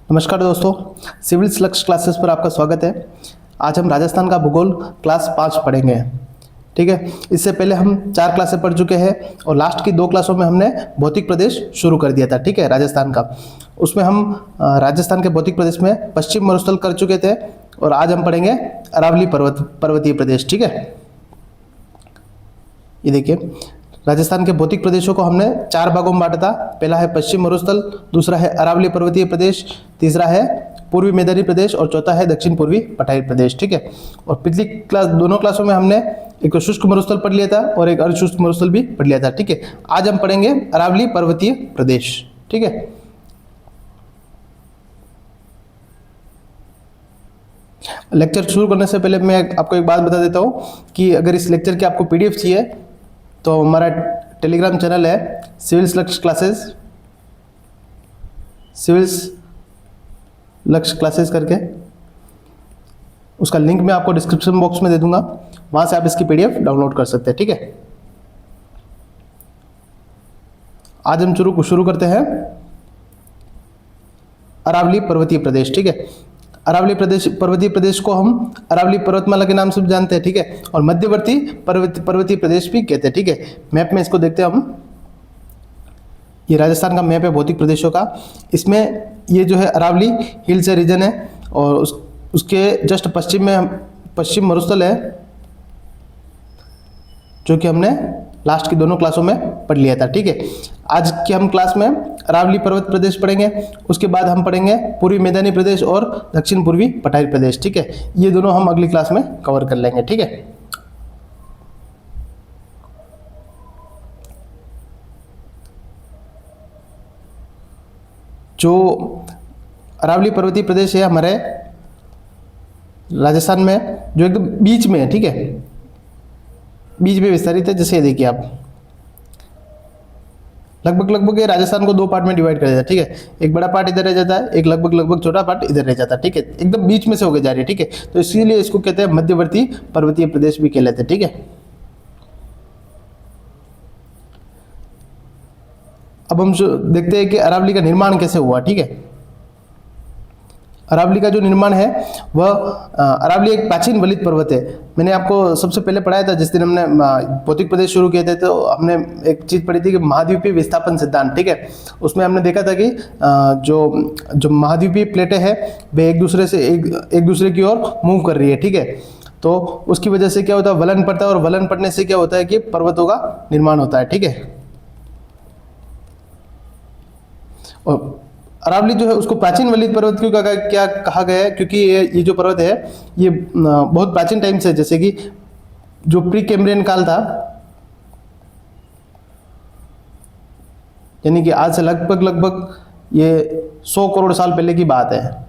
नमस्कार दोस्तों, सिविल्स लक्ष्य क्लासेस पर आपका स्वागत है। आज हम राजस्थान का भूगोल क्लास 5 पढ़ेंगे। ठीक है, इससे पहले हम 4 क्लासें पढ़ चुके हैं और लास्ट की 2 क्लासों में हमने भौतिक प्रदेश शुरू कर दिया था। ठीक है, राजस्थान का उसमें हम राजस्थान के भौतिक प्रदेश में पश्चिम मरुस्थल कर चुके थे और आज हम पढ़ेंगे अरावली पर्वतीय प्रदेश। ठीक है, ये देखिए राजस्थान के भौतिक प्रदेशों को हमने 4 भागों में बांटा था। पहला है पश्चिम मरुस्थल, दूसरा है अरावली पर्वतीय प्रदेश, तीसरा है पूर्वी मैदानी प्रदेश और चौथा है दक्षिण पूर्वी पठारी प्रदेश। ठीक है, और पिछली दोनों क्लासों में हमने एक शुष्क मरुस्थल पढ़ लिया था और एक अर्धशुष्क मरुस्थल भी पढ़ लिया था। ठीक है, आज हम पढ़ेंगे अरावली पर्वतीय प्रदेश। ठीक है, लेक्चर शुरू करने से पहले मैं आपको एक बात बता देता हूँ कि अगर इस लेक्चर की आपको पीडीएफ चाहिए तो हमारा टेलीग्राम चैनल है सिविल्स लक्ष्य क्लासेस, सिविल्स लक्ष्य क्लासेस करके, उसका लिंक मैं आपको डिस्क्रिप्शन बॉक्स में दे दूंगा, वहां से आप इसकी पीडीएफ डाउनलोड कर सकते हैं। ठीक है, आज हम शुरू करते हैं अरावली पर्वतीय प्रदेश। ठीक है, अरावली पर्वतीय प्रदेश को हम अरावली पर्वतमाला के नाम से भी जानते हैं। ठीक है, और मध्यवर्ती पर्वतीय प्रदेश भी कहते हैं। ठीक है, मैप में इसको देखते हैं हम। ये राजस्थान का मैप है भौतिक प्रदेशों का। इसमें ये जो है अरावली हिल्स रीजन है और उसके जस्ट पश्चिम में पश्चिम मरुस्थल है, जो कि हमने लास्ट की दोनों क्लासों में पढ़ लिया था। ठीक है, आज की हम क्लास में अरावली पर्वत प्रदेश पढ़ेंगे, उसके बाद हम पढ़ेंगे पूर्वी मैदानी प्रदेश और दक्षिण पूर्वी पठारी प्रदेश। ठीक है, ये दोनों हम अगली क्लास में कवर कर लेंगे। ठीक है, जो अरावली पर्वतीय प्रदेश है हमारे राजस्थान में, जो एकदम बीच में है। ठीक है, बीच में विस्तारित है। जैसे देखिए आप लगभग ये राजस्थान को 2 पार्ट में डिवाइड कर देता है। ठीक है, एक बड़ा पार्ट इधर रह जाता है, एक लगभग छोटा पार्ट इधर रह जाता है। ठीक है, एकदम बीच में से होके जा रही है। ठीक है, तो इसीलिए इसको कहते हैं मध्यवर्ती पर्वतीय प्रदेश भी कहलाते हैं। ठीक है, अब हम देखते हैं कि अरावली का निर्माण कैसे हुआ। ठीक है, अरावली का जो निर्माण है वह अरावली एक प्राचीन वलित पर्वत है। मैंने आपको सबसे पहले पढ़ाया था जिस दिन हमने भौतिक प्रदेश शुरू किए थे, तो हमने एक चीज़ पढ़ी थी कि महाद्वीपीय विस्थापन सिद्धांत। ठीक है, उसमें हमने देखा था कि जो महाद्वीपीय प्लेटें हैं वे एक दूसरे की ओर मूव कर रही है। ठीक है, तो उसकी वजह से क्या होता है, वलन पड़ता है और वलन पड़ने से क्या होता है कि पर्वतों का निर्माण होता है। ठीक है, और अरावली जो है उसको प्राचीन वलित पर्वत क्यों क्या कहा गया है, क्योंकि ये जो पर्वत है ये बहुत प्राचीन टाइम से, जैसे कि जो प्री कैम्ब्रियन काल था, यानी कि आज से लगभग ये 100 करोड़ साल पहले की बात है,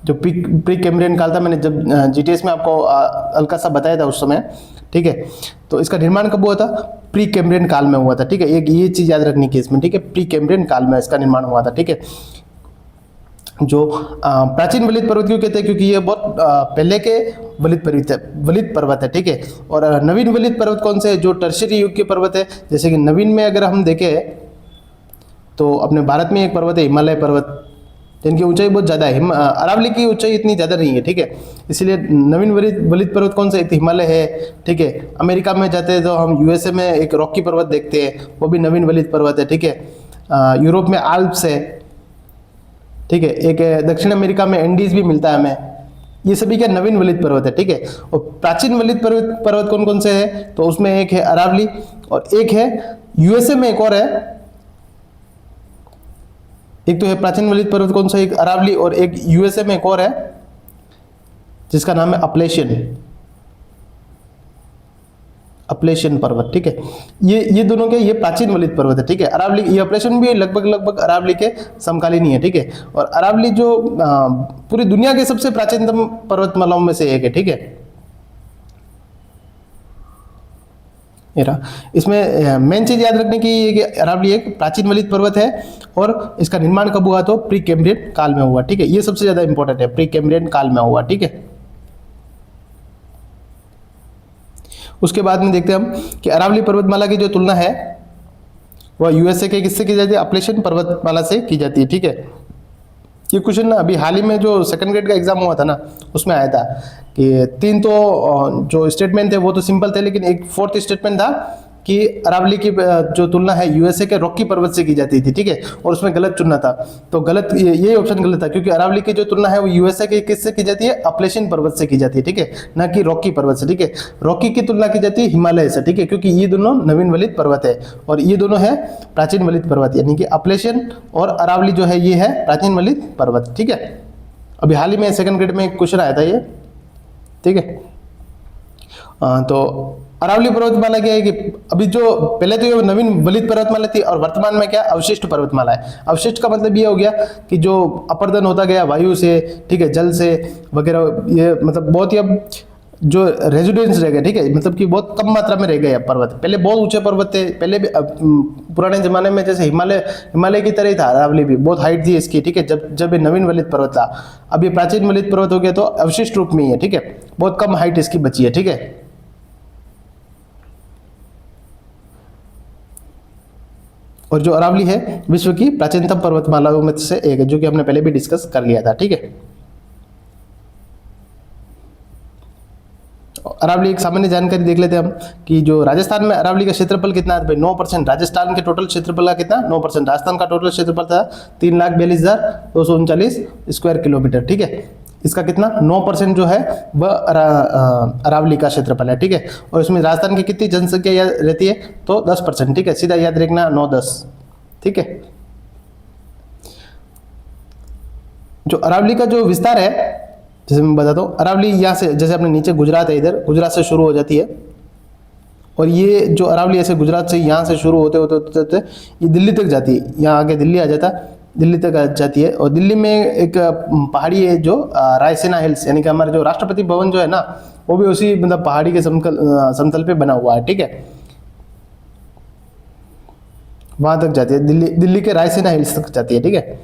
जो प्री कैम्ब्रियन काल था। मैंने जब जीटीएस में आपको हल्का सा बताया था उस समय। ठीक है, तो इसका निर्माण कब हुआ था, प्री कैम्ब्रियन काल में हुआ था। ठीक है, ये चीज याद रखनी है इसमें। ठीक है, प्री कैम्ब्रियन काल में इसका निर्माण हुआ था। ठीक है, जो प्राचीन वलित पर्वत क्यों कहते हैं, क्योंकि ये बहुत पहले के वलित पर्वत है। ठीक है, और नवीन वलित पर्वत कौन से है, जो टर्शियरी युग के पर्वत है। जैसे कि नवीन में अगर हम देखें तो अपने भारत में एक पर्वत है हिमालय पर्वत, जिनकी ऊंचाई बहुत ज़्यादा है। अरावली की ऊंचाई इतनी ज़्यादा नहीं है। ठीक है, इसलिए नवीन वलित पर्वत कौन सा, एक हिमालय है। ठीक है, अमेरिका में जाते हैं तो हम यूएसए में एक रॉकी पर्वत देखते हैं, वो भी नवीन वलित पर्वत है। ठीक है, यूरोप में आल्प्स है। ठीक है, एक दक्षिण अमेरिका में एंडीज भी मिलता है हमें। ये सभी क्या नवीन वलित पर्वत है। ठीक है, और प्राचीन वलित पर्वत कौन कौन से है, तो उसमें एक है अरावली और एक है यूएसए में एक और है। एक तो है प्राचीन वलित पर्वत कौन सा, एक अरावली, और एक यूएसए में एक और है जिसका नाम है अपलेशियन पर्वत। ठीक है, ये दोनों के ये प्राचीन वलित पर्वत है। ठीक है, अरावली, ये अपलेशियन भी लगभग अरावली के समकालीन ही है। ठीक है, और अरावली जो पूरी दुनिया के सबसे प्राचीनतम पर्वतमालाओं में से एक है। ठीक है, इसमें मेन चीज याद रखने की है कि अरावली एक प्राचीन वलित पर्वत है और इसका निर्माण कब हुआ, तो प्री कैम्ब्रियन काल में हुआ। ठीक है, ये सबसे ज्यादा इंपॉर्टेंट है, प्री कैम्ब्रियन काल में हुआ। ठीक है, उसके बाद में देखते हैं हम कि अरावली पर्वतमाला की जो तुलना है वह यूएसए के किससे की जाती है, अपलेशियन पर्वतमाला से की जाती है, ठीक है। ये क्वेश्चन ना अभी हाल ही में जो सेकंड ग्रेड का एग्जाम हुआ था ना, उसमें आया था कि 3 तो जो स्टेटमेंट थे वो तो सिंपल थे, लेकिन एक फोर्थ स्टेटमेंट था कि अरावली की जो तुलना है यूएसए के रॉकी पर्वत से की जाती थी, ठीक है, और उसमें गलत चुनना था। तो गलत, ये ऑप्शन गलत था, क्योंकि अरावली की जो तुलना है वो यूएसए के किससे की जाती है, अपलेशियन पर्वत से की जाती है, ठीक है, ना कि रॉकी पर्वत से, ठीक है। रॉकी की तुलना की जाती है हिमालय से, ठीक है, क्योंकि ये दोनों नवीन वलित पर्वत है और ये दोनों है प्राचीन वलित पर्वत, यानी कि अपलेशियन और अरावली जो है ये है प्राचीन वलित पर्वत, ठीक है। अभी हाल ही में सेकंड ग्रेड में एक क्वेश्चन आया था ये, ठीक है। तो अरावली पर्वतमाला क्या है कि अभी जो पहले तो ये नवीन वलित पर्वतमाला थी और वर्तमान में क्या अवशिष्ट पर्वतमाला है। अवशिष्ट का मतलब ये हो गया कि जो अपर्दन होता गया वायु से, ठीक है, जल से वगैरह, ये मतलब बहुत ही अब जो रेजिडेंस रह गए, ठीक है, मतलब कि बहुत कम मात्रा में रह गए अब पर्वत। पहले बहुत ऊंचे पर्वत थे, पहले भी पुराने जमाने में जैसे हिमालय की तरह ही था अरावली भी, बहुत हाइट थी इसकी, ठीक है, जब ये नवीन वलित पर्वत था। अब ये प्राचीन वलित पर्वत हो गया तो अवशिष्ट रूप में ही है, ठीक है, बहुत कम हाइट इसकी बची है, ठीक है। और जो अरावली है विश्व की प्राचीनतम पर्वतमालाओं में से एक है, जो कि हमने पहले भी डिस्कस कर लिया था, ठीक है। अरावली एक सामान्य जानकारी देख लेते हैं हम कि जो राजस्थान में अरावली का क्षेत्रफल कितना है, भाई 9%। राजस्थान के टोटल क्षेत्रफल का कितना, 9%। राजस्थान का टोटल क्षेत्रफल था 3,42,239 स्क्वायर किलोमीटर, ठीक है। इसका कितना 9% जो है वह अरावली का क्षेत्रफल है, ठीक है। और इसमें राजस्थान की कितनी जनसंख्या रहती है, तो 10%, ठीक है, सीधा याद रखना 9-10, ठीक है। जो अरावली का जो विस्तार है, जैसे मैं बताता हूँ, अरावली यहाँ से, जैसे अपने नीचे गुजरात है, इधर गुजरात से शुरू हो जाती है, और ये जो अरावली ऐसे गुजरात से यहाँ से शुरू होते होते होते होते ये दिल्ली तक जाती है, यहाँ आगे दिल्ली आ जाता है, दिल्ली तक आ जाती है। और दिल्ली में एक पहाड़ी है जो रायसेना हिल्स, यानी कि हमारे जो राष्ट्रपति भवन जो है ना, वो भी उसी मतलब पहाड़ी के समतल पे बना हुआ है, ठीक है, वहाँ तक जाती है, दिल्ली के रायसेना हिल्स तक जाती है, ठीक है।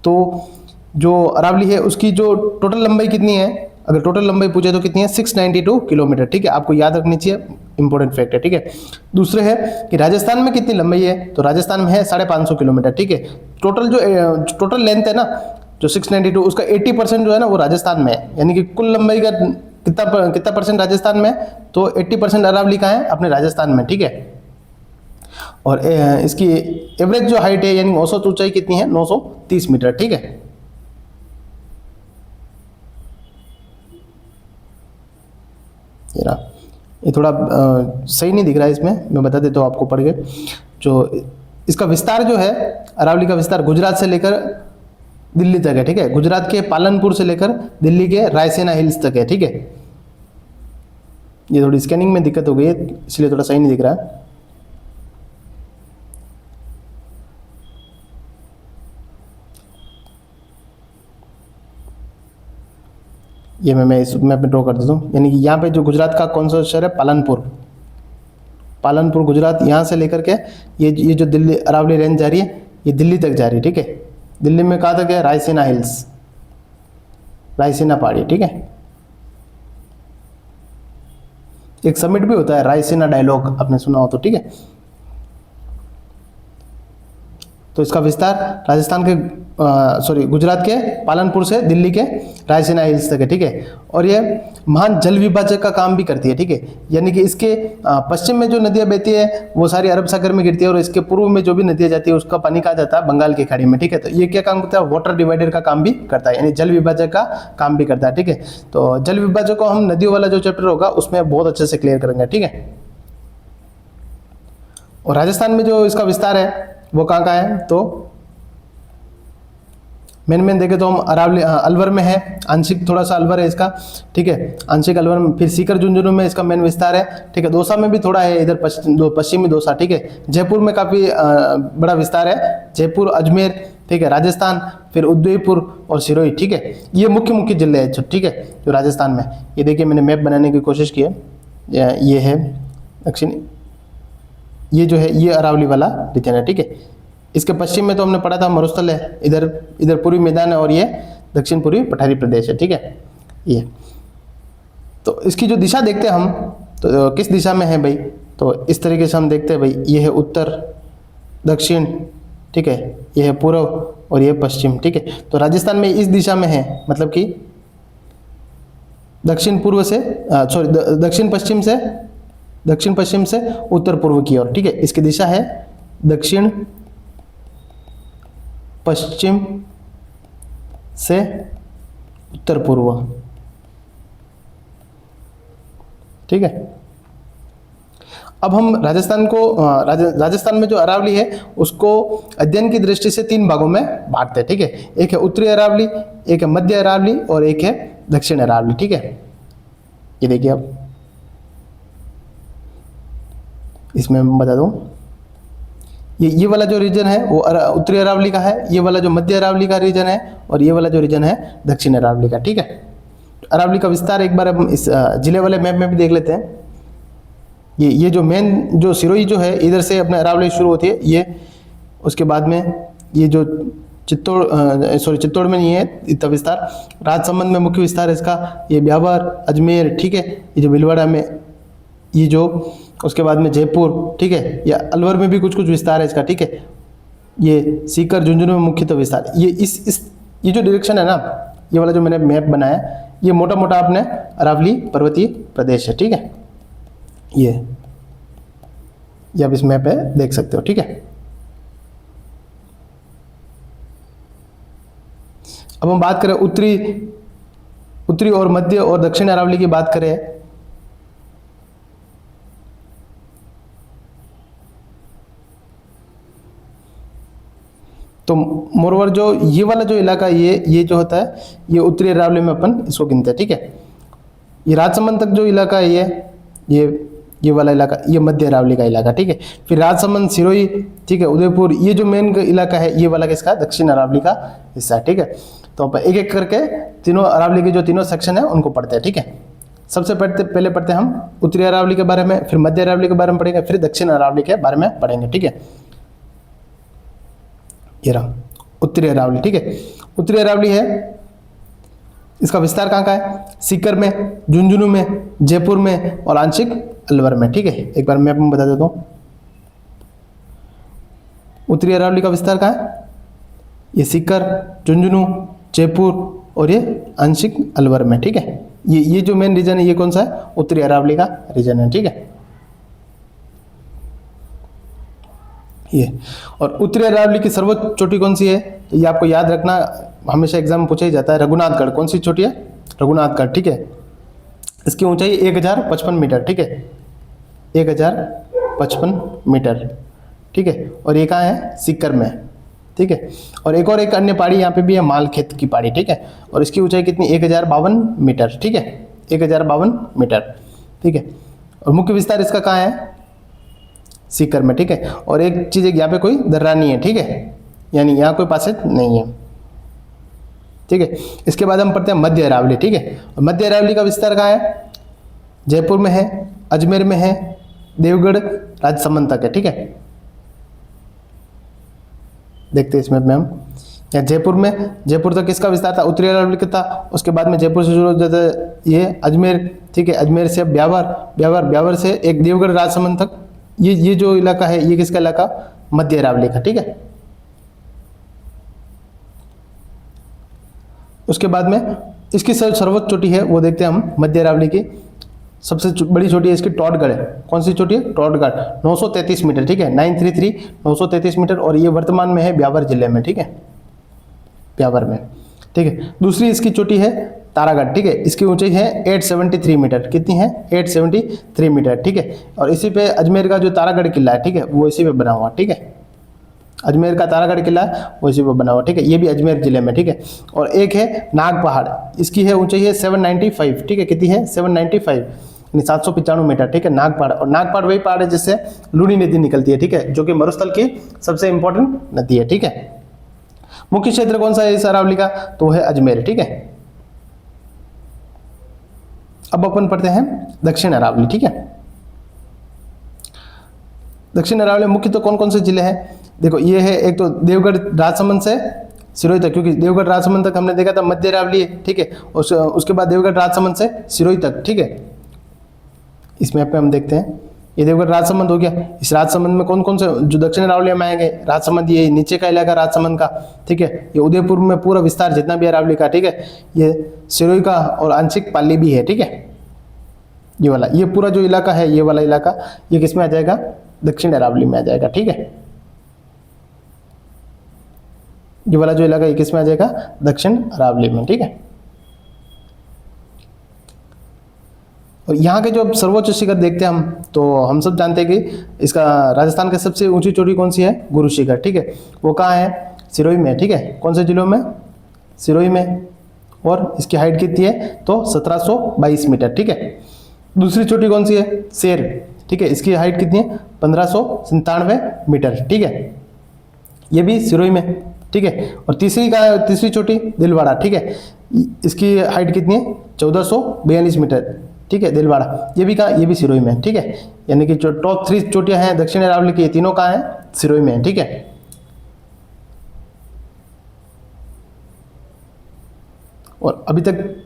तो जो अरावली है उसकी जो टोटल लंबाई कितनी है, अगर टोटल लंबाई पूछे तो कितनी है, 692 किलोमीटर, ठीक है, आपको याद रखनी चाहिए, इंपॉर्टेंट फैक्ट है, ठीक है। दूसरे है कि राजस्थान में कितनी लंबाई है, तो राजस्थान में है 550 किलोमीटर, ठीक है। टोटल लेंथ है ना जो 692, उसका 80% जो है ना वो राजस्थान में है, यानी कि कुल लंबाई का कितना परसेंट राजस्थान में, तो 80% अरावली का है अपने राजस्थान में, ठीक है। और इसकी एवरेज जो हाइट है यानी औसत ऊंचाई कितनी है, 930 मीटर, ठीक है। ये थोड़ा सही नहीं दिख रहा है इसमें, मैं बता देता हूँ आपको पढ़ के। जो इसका विस्तार जो है, अरावली का विस्तार गुजरात से लेकर दिल्ली तक है, ठीक है, गुजरात के पालनपुर से लेकर दिल्ली के रायसेना हिल्स तक है, ठीक है। ये थोड़ी स्कैनिंग में दिक्कत हो गई है, इसलिए थोड़ा सही नहीं दिख रहा है। ये मैं इस मैप में ड्रॉ कर देता हूँ, यानी कि यहाँ पे जो गुजरात का कौन सा शहर है, पालनपुर गुजरात, यहाँ से लेकर के ये जो दिल्ली अरावली रेंज जा रही है, ये दिल्ली तक जा रही है, ठीक है। दिल्ली में कहाँ तक है, रायसेना हिल्स, रायसेना पहाड़ी, ठीक है। एक समिट भी होता है रायसेना डायलॉग, आपने सुना हो तो, ठीक है। तो इसका विस्तार राजस्थान के गुजरात के पालनपुर से दिल्ली के रायसेना हिल्स तक है, ठीक है। और ये महान जल विभाजक का काम भी करती है, ठीक है, यानी कि इसके पश्चिम में जो नदियां बहती है वो सारी अरब सागर में गिरती है, और इसके पूर्व में जो भी नदियां जाती है उसका पानी कहा जाता है बंगाल की खाड़ी में, ठीक है। तो ये क्या काम करता है, वाटर डिवाइडर का काम भी करता है, यानी जल विभाजक का काम भी करता है, ठीक है। तो जल विभाजक को हम नदियों वाला जो चैप्टर होगा उसमें बहुत अच्छे से क्लियर करेंगे, ठीक है। और राजस्थान में जो इसका विस्तार है वो कहाँ है, तो मेन देखे तो हम अरावली अलवर में है, आंशिक थोड़ा सा अलवर है इसका, ठीक है, आंशिक अलवर में, फिर सीकर झुंझुनू में इसका मेन विस्तार है, ठीक है। दौसा में भी थोड़ा है, इधर पश्चिमी दौसा, ठीक है। जयपुर में काफ़ी बड़ा विस्तार है, जयपुर, अजमेर, ठीक है, राजस्थान, फिर उदयपुर और सिरोही, ठीक है। ये मुख्य जिले हैं, ठीक है, जो राजस्थान में। ये देखिए मैंने मैप बनाने की कोशिश की है, ये है दक्षिणी, ये जो है ये अरावली वाला रीजन है, ठीक है। इसके पश्चिम में तो हमने पढ़ा था मरुस्थल है, इधर पूर्वी मैदान है, और ये दक्षिण पूर्वी पठारी प्रदेश है, ठीक है। ये तो इसकी जो दिशा देखते हैं हम, तो किस दिशा में है भाई, तो इस तरीके से हम देखते हैं भाई, ये है उत्तर, दक्षिण, ठीक है, ये है पूर्व और ये पश्चिम, ठीक है। तो राजस्थान में इस दिशा में है, मतलब कि दक्षिण पूर्व से सॉरी दक्षिण पश्चिम से उत्तर पूर्व की ओर, ठीक है। इसकी दिशा है दक्षिण पश्चिम से उत्तर पूर्व, ठीक है। अब हम राजस्थान को राजस्थान में जो अरावली है उसको अध्ययन की दृष्टि से 3 भागों में बांटते हैं, ठीक है। एक है उत्तरी अरावली, एक है मध्य अरावली और एक है दक्षिण अरावली, ठीक है। ये देखिए आप, इसमें मैं बता दूं, ये वाला जो रीजन है वो उत्तरी अरावली का है, ये वाला जो मध्य अरावली का रीजन है और ये वाला जो रीजन है दक्षिण अरावली का, ठीक है। अरावली का विस्तार एक बार हम इस जिले वाले मैप में भी देख लेते हैं। ये जो मेन जो सिरोही जो है इधर से अपने अरावली शुरू होती है, ये उसके बाद में ये जो चित्तौड़ में नहीं है इतना विस्तार, राजसमंद में मुख्य विस्तार है इसका, ये ब्यावर, अजमेर, ठीक है, ये जो भीलवाड़ा में, ये जो उसके बाद में जयपुर, ठीक है, या अलवर में भी कुछ कुछ विस्तार है इसका, ठीक है। ये सीकर, झुंझुनू में मुख्यतः विस्तार, ये ये जो डायरेक्शन है ना, ये वाला जो मैंने मैप बनाया, ये मोटा मोटा अपने अरावली पर्वतीय प्रदेश है, ठीक है। ये आप इस मैप पे देख सकते हो, ठीक है। अब हम बात करें उत्तरी और मध्य और दक्षिण अरावली की बात करें, तो मोरवर जो ये वाला जो इलाका ये जो होता है ये उत्तरी अरावली में अपन इसको गिनते हैं, ठीक है। ये राजसमंद तक जो इलाका है ये वाला इलाका ये मध्य अरावली का इलाका, ठीक है। फिर राजसमंद, सिरोही, ठीक है, उदयपुर, ये जो मेन इलाका है ये वाला किसका, दक्षिण अरावली का हिस्सा, ठीक है। तो अपन एक एक करके तीनों अरावली के जो तीनों सेक्शन है उनको पढ़ते हैं, ठीक है। सबसे पहले पढ़ते हैं हम उत्तरी अरावली के बारे में, फिर मध्य अरावली के बारे में पढ़ेंगे, फिर दक्षिण अरावली के बारे में पढ़ेंगे, ठीक है। ये रहा उत्तरी अरावली, ठीक है। उत्तरी अरावली है, इसका विस्तार कहाँ का है, सीकर में, झुंझुनू में, जयपुर में और आंशिक अलवर में, ठीक है। एक बार मैप में बता देता हूँ, उत्तरी अरावली का विस्तार कहाँ है, ये सीकर, झुंझुनू, जयपुर और ये आंशिक अलवर में, ठीक है। ये जो मेन रीजन है ये कौन सा है, उत्तरी अरावली का रीजन है, ठीक है। ये और उत्तरी अरावली की सर्वोच्च चोटी कौन सी है, तो ये आपको याद रखना, हमेशा एग्जाम में पूछा ही जाता है, रघुनाथगढ़। कौन सी चोटी है, रघुनाथगढ़, ठीक है। इसकी ऊंचाई 1055 मीटर, ठीक है, 1055 मीटर, ठीक है। और ये कहाँ है, सीकर में, ठीक है। और एक अन्य पहाड़ी यहाँ पे भी है, मालखेत की पहाड़ी, ठीक है। और इसकी ऊंचाई कितनी, 1052 मीटर, ठीक है, 1052 मीटर, ठीक है। और मुख्य विस्तार इसका कहाँ है, सीकर में, ठीक है। और एक चीज़ यहाँ पे कोई दर्रा नहीं है, ठीक है, यानी यहाँ कोई पासेज नहीं है, ठीक है। इसके बाद हम पढ़ते हैं मध्य अरावली, ठीक है। और मध्य अरावली का विस्तार कहाँ है, जयपुर में है, अजमेर में है, देवगढ़, राजसमंद तक है, ठीक है। देखते हैं इसमें हम या जयपुर तक किसका विस्तार था, उत्तरी अरावली का था। उसके बाद में जयपुर से शुरू हो जाता है ये अजमेर, ठीक है, अजमेर से ब्यावर से एक देवगढ़, राजसमंद तक, ये जो इलाका है ये किसका इलाका, मध्य अरावली का, ठीक है। उसके बाद में इसकी सर्वोच्च चोटी है वो देखते हैं हम, मध्य अरावली की सबसे बड़ी चोटी है इसकी टॉडगढ़ है। कौन सी चोटी है, टॉडगढ़, 933 मीटर, ठीक है, 933 मीटर, और ये वर्तमान में है ब्यावर जिले में, ठीक है, ब्यावर में, ठीक है। दूसरी इसकी चोटी है तारागढ़, ठीक है, इसकी ऊंचाई है 873 मीटर, कितनी है, 873 मीटर, ठीक है। और इसी पे अजमेर का जो तारागढ़ किला है, ठीक है, वो इसी पे बना हुआ, ठीक है, अजमेर का तारागढ़ किला वो इसी पे बना हुआ, ठीक है, ये भी अजमेर जिले में, ठीक है। और एक है नाग पहाड़, इसकी है ऊंचाई है 795, ठीक है, कितनी है, 795 यानी 795 मीटर, ठीक है, नाग पहाड़। और नाग पहाड़ वही पहाड़ है जिससे लूनी नदी निकलती है, ठीक है, जो कि मरुस्थल की सबसे इंपॉर्टेंट नदी है, ठीक है। मुख्य क्षेत्र कौन सा है इस अरावली का, तो है अजमेर, ठीक है। अब अपन पढ़ते हैं दक्षिण अरावली, ठीक है। दक्षिण अरावली मुख्य तो कौन कौन से जिले हैं, देखो ये है, एक तो देवगढ़ राजसमंद से सिरोही तक, क्योंकि देवगढ़ राजसमंद तक हमने देखा था मध्य अरावली है, ठीक है। उसके बाद देवगढ़ राजसमंद से सिरोही तक, ठीक है। इस मैप पे हम देखते हैं ये देवगढ़ राजसमंद हो गया। इस राजसमंद में कौन कौन से जो दक्षिण अरावली में आएंगे, राजसमंद ये नीचे का इलाका राजसमंद का, ठीक है। ये उदयपुर में पूरा विस्तार जितना भी अरावली का, ठीक है। ये सिरोही का और आंशिक पाली भी है, ठीक है। ये वाला, ये पूरा जो इलाका है, ये वाला इलाका, ये किस में आ जाएगा, दक्षिण अरावली में आ जाएगा, ठीक है। ये वाला जो इलाका, ये किस में आ जाएगा, दक्षिण अरावली में, ठीक है। और यहाँ के जो सर्वोच्च शिखर देखते हैं हम, तो हम सब जानते हैं कि इसका राजस्थान की सबसे ऊंची चोटी कौन सी है, गुरु शिखर, ठीक है। वो कहाँ है, सिरोही में, ठीक है। कौन से जिलों में, सिरोही में। और इसकी हाइट कितनी है, तो 1722 मीटर, ठीक है। दूसरी चोटी कौन सी है, शेर, ठीक है। इसकी हाइट कितनी है, 1597 मीटर, ठीक है। ये भी सिरोही में, ठीक है। और तीसरी चोटी दिलवाड़ा, ठीक है। इसकी हाइट कितनी है, 1442 मीटर, ठीक है, दिलवाड़ा। ये भी कहाँ, ये भी सिरोही में, ठीक है। यानी कि जो टॉप 3 चोटियां हैं दक्षिण अरावली की, तीनों कहाँ हैं, सिरोही में, ठीक है। और अभी तक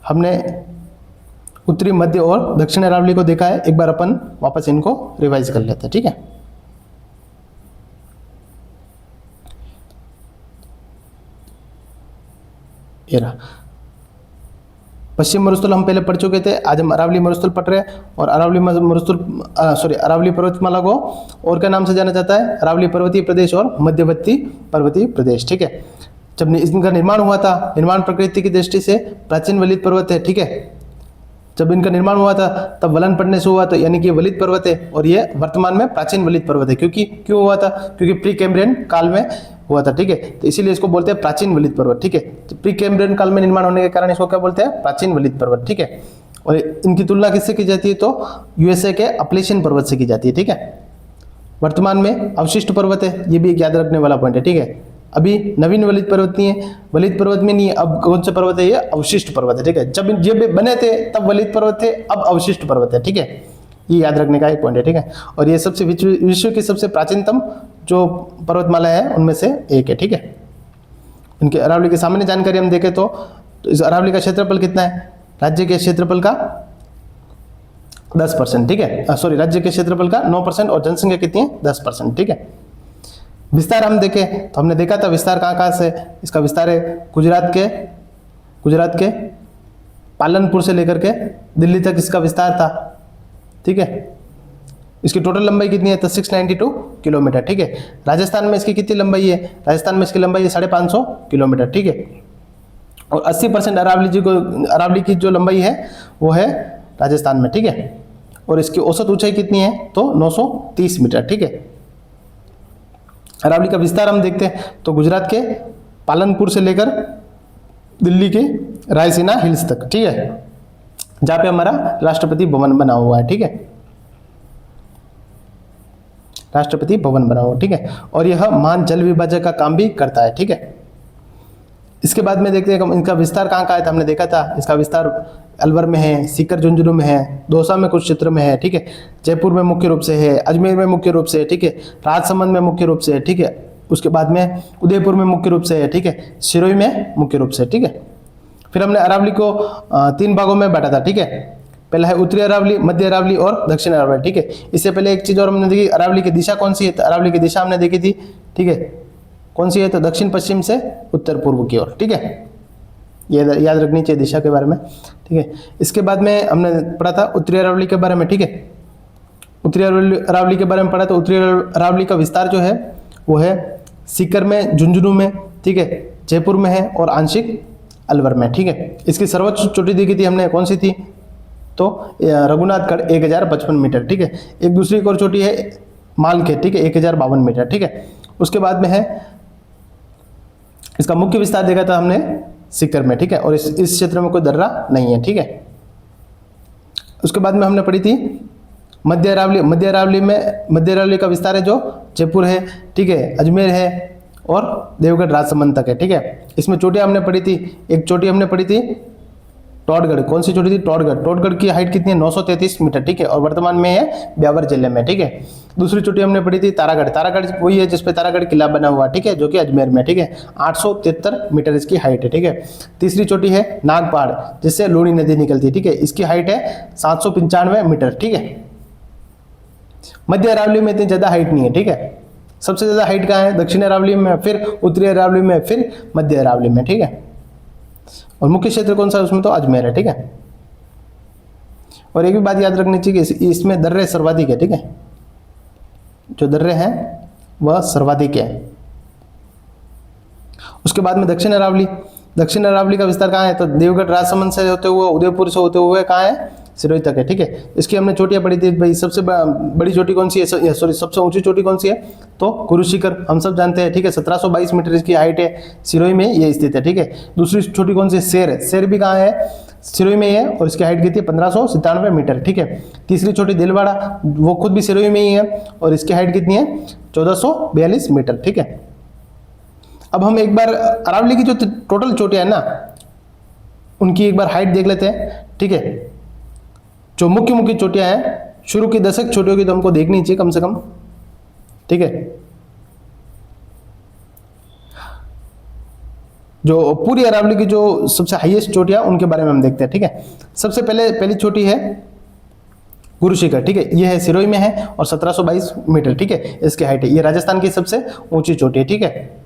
हमने उत्तरी, मध्य और दक्षिण अरावली को देखा है। एक बार अपन वापस इनको रिवाइज कर लेते हैं, ठीक है। ये रहा पश्चिम मरुस्थल, हम पहले पढ़ चुके थे। आज हम अरावली मरुस्थल पढ़ रहे हैं। और अरावली पर्वतमाला को और क्या नाम से जाना जाता है, अरावली पर्वतीय प्रदेश और मध्यवर्ती पर्वतीय प्रदेश, ठीक है। जब इनका निर्माण हुआ था, निर्माण प्रकृति की दृष्टि से प्राचीन वलित पर्वत है, ठीक है। जब इनका निर्माण हुआ था तब वलन पड़ने से हुआ, तो यानी कि वलित पर्वत है। और ये वर्तमान में प्राचीन वलित पर्वत है। क्यों हुआ था, क्योंकि प्री कैम्ब्रियन काल में हुआ था, ठीक है। तो इसीलिए इसको बोलते हैं प्राचीन वलित पर्वत, ठीक है। तो प्री कैम्ब्रियन काल में निर्माण होने के कारण इसको क्या बोलते हैं, प्राचीन वलित पर्वत, ठीक है। और इनकी तुलना किससे की जाती है, तो यूएसए के अपलेशियन पर्वत से की जाती है, ठीक है। वर्तमान में अवशिष्ट पर्वत है, ये भी एक याद रखने वाला पॉइंट है, ठीक है। अभी नवीन वलित पर्वत नहीं है, वलित पर्वत में नहीं है। अब कौन सा पर्वत है, ये अवशिष्ट पर्वत है, ठीक है। जब बने थे तब वलित पर्वत थे, अब अवशिष्ट पर्वत है, ठीक है। ये याद रखने का एक पॉइंट है, ठीक है। और ये सबसे विश्व की सबसे प्राचीनतम जो पर्वतमाला है उनमें से एक है, ठीक है। इनके अरावली की सामान्य जानकारी हम देखें तो इस अरावली का क्षेत्रफल कितना है, राज्य के क्षेत्रफल का 10%, ठीक है। सॉरी, राज्य के क्षेत्रफल का 9% और जनसंख्या कितनी है, 10%, ठीक है। विस्तार हम देखें तो हमने देखा था विस्तार कहाँ से, इसका विस्तार है गुजरात के पालनपुर से लेकर के दिल्ली तक इसका विस्तार था, ठीक है। इसकी टोटल लंबाई कितनी है, तो 692 किलोमीटर, ठीक है। राजस्थान में इसकी कितनी लंबाई है, राजस्थान में इसकी लंबाई है 550 किलोमीटर, ठीक है। और 80% अरावली की जो लंबाई है वो है राजस्थान में, ठीक है। और इसकी औसत ऊंचाई कितनी है, तो 930 मीटर, ठीक है। अरावली का विस्तार हम देखते हैं तो गुजरात के पालनपुर से लेकर दिल्ली के रायसीना हिल्स तक, ठीक है, जहाँ पे हमारा राष्ट्रपति भवन बना हुआ है, ठीक है। राष्ट्रपति भवन बना हुआ, ठीक है। और यह महान जल विभाजक का काम भी करता है, ठीक है। इसके बाद में देखते हैं इनका विस्तार कहाँ है, तो हमने देखा था इसका विस्तार अलवर में है, सीकर झुंझुनू में है, दौसा में कुछ क्षेत्र में है, ठीक है। जयपुर में मुख्य रूप से है, अजमेर में मुख्य रूप से है, ठीक है। राजसमंद में मुख्य रूप से है, ठीक है। उसके बाद में उदयपुर में मुख्य रूप से है, ठीक है। सिरोही में मुख्य रूप से, ठीक है। फिर हमने अरावली को 3 भागों में बांटा था, ठीक है। पहला है उत्तरी अरावली, मध्य अरावली और दक्षिण अरावली, ठीक है। इससे पहले एक चीज़ और हमने देखी, अरावली की दिशा कौन सी है, तो अरावली की दिशा हमने देखी थी, ठीक है। कौन सी है, तो दक्षिण पश्चिम से उत्तर पूर्व की ओर, ठीक है। ये याद रखनी चाहिए दिशा के बारे में, ठीक है। इसके बाद में हमने पढ़ा था उत्तरी अरावली के बारे में, ठीक है। उत्तरी अरावली के बारे में पढ़ा तो उत्तरी अरावली का विस्तार जो है वो है सीकर में, झुंझुनू में, ठीक है, जयपुर में है और आंशिक अलवर में, ठीक है। इसकी सर्वोच्च चोटी देखी थी हमने, कौन सी थी, तो रघुनाथगढ़ 1055 मीटर, ठीक है। एक दूसरी एक और चोटी है मालखेत, ठीक है, 1052 मीटर, ठीक है। उसके बाद में है इसका मुख्य विस्तार देखा था हमने सीकर में, ठीक है। और इस क्षेत्र में कोई दर्रा नहीं है, ठीक है। उसके बाद में हमने पढ़ी थी मध्य अरावली का विस्तार है जो जयपुर है, ठीक है, अजमेर है और देवगढ़ राजसमंद तक है, ठीक है। इसमें चोटियां हमने पढ़ी थी, एक चोटी हमने पढ़ी थी टोटगढ़, कौन सी चोटी थी, टोटगढ़ की हाइट कितनी है, 933 मीटर, ठीक है। और वर्तमान में है ब्यावर जिले में, ठीक है। दूसरी चोटी हमने पढ़ी थी तारागढ़ वही है जिसपे तारागढ़ किला बना हुआ, ठीक है, जो कि अजमेर में, ठीक है। 873 मीटर इसकी हाइट है, ठीक है। तीसरी चोटी है नागपहाड़, जिससे लूणी नदी निकलती है, ठीक है। इसकी हाइट है 795 मीटर, ठीक है। मध्य अरावली में इतनी ज़्यादा हाइट नहीं है, ठीक है। सबसे ज़्यादा हाइट कहाँ है? दक्षिण अरावली में, फिर उत्तरी अरावली में, फिर मध्य अरावली में, ठीक है। और मुख्य क्षेत्र कौन सा है उसमें? तो अजमेर है, ठीक है। और एक भी बात याद रखनी चाहिए कि इसमें दर्रे सर्वाधिक है, ठीक है। जो दर्रे हैं वह सर्वाधिक है। उसके बाद में दक्षिण अरावली, दक्षिण अरावली का विस्तार कहाँ है? तो देवगढ़ राजसमंद से होते हुए, उदयपुर से होते हुए कहाँ है? सिरोही तक है, ठीक है। इसकी हमने चोटियां पढ़ी थी भाई। सबसे बड़ी चोटी कौन सी है? सॉरी, सबसे ऊंची चोटी कौन सी है? तो गुरु शिखर, हम सब जानते हैं, ठीक है। 1722 मीटर इसकी हाइट है, सिरोही में ये स्थित है, ठीक है। दूसरी छोटी कौन सी है? शेर है। शेर भी कहाँ है? सिरोही में ही है और इसकी हाइट कितनी है? 1597 मीटर, ठीक है। तीसरी छोटी दिलवाड़ा, वो खुद भी सिरोही में ही है और इसकी हाइट कितनी है? 1442 मीटर, ठीक है। अब हम एक बार अरावली की जो टोटल चोटियां है ना, उनकी एक बार हाइट देख लेते हैं, ठीक है। जो मुख्य मुख्य चोटियां हैं, शुरू की 10 चोटियों की तो हमको देखनी चाहिए कम से कम, ठीक है। जो पूरी अरावली की जो सबसे हाईएस्ट चोटियां, उनके बारे में हम देखते हैं, ठीक है। सबसे पहली चोटी है गुरु शिखर, ठीक है। ये है सिरोही में है और 1722 मीटर, ठीक है, इसकी हाइट है। ये राजस्थान की सबसे ऊंची चोटी है, ठीक है।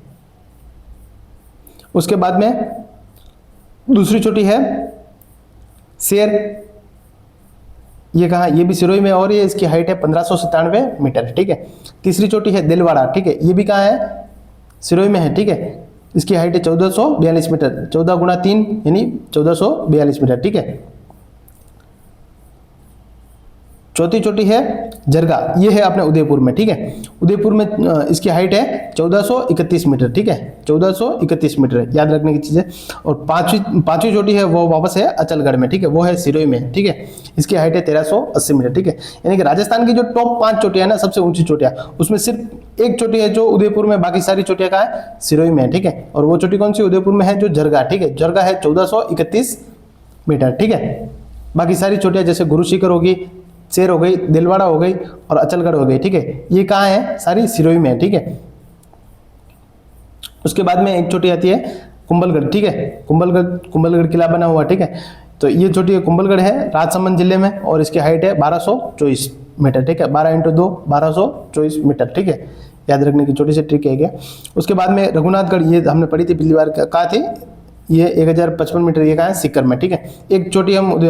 उसके बाद में दूसरी चोटी है शेर, ये कहाँ? ये भी सिरोही में और ये इसकी हाइट है 1597 मीटर, ठीक है। तीसरी चोटी है दिलवाड़ा, ठीक है। ये भी कहाँ है? सिरोही में है, ठीक है। इसकी हाइट है 1442 मीटर, 14 गुणा 3 यानी 1442 मीटर, ठीक है। चौथी चोटी है जरगा, ये है अपने उदयपुर में, ठीक है। उदयपुर में इसकी हाइट है 1431 मीटर, ठीक है। 1431 मीटर याद रखने की चीज़ है। और पांचवी चोटी है वो वापस है अचलगढ़ में, ठीक है। वो है सिरोही में, ठीक है। इसकी हाइट है 1380 मीटर, ठीक है। यानी कि राजस्थान की जो टॉप 5 चोटियां है ना, सबसे ऊंची चोटियां, उसमें सिर्फ एक चोटी है जो उदयपुर में, बाकी सारी चोटियां कहाँ है? सिरोही में है, ठीक है। और वो चोटी कौन सी? उदयपुर में है, जो जरगा, ठीक है। जरगा है 1431 मीटर, ठीक है। बाकी सारी चोटियां जैसे गुरु शिखर होगी, शेर हो गई, दिलवाड़ा हो गई और अचलगढ़ हो गई, ठीक है। ये कहाँ है? सारी सिरोही में है, ठीक है। उसके बाद में एक चोटी आती है कुंभलगढ़, ठीक है। कुंभलगढ़ किला बना हुआ, ठीक है। तो ये चोटी कुंभलगढ़ है राजसमंद जिले में और इसकी हाइट है 1224 मीटर, ठीक है। 12 × 2 1224 मीटर, ठीक है। याद रखने की छोटी सी ट्रिक है क्या। उसके बाद में रघुनाथगढ़, ये हमने पढ़ी थी पिछली बार, कहाँ थी? ये 1055 मीटर, ये कहाँ है? सीकर में, ठीक है। एक चोटी हम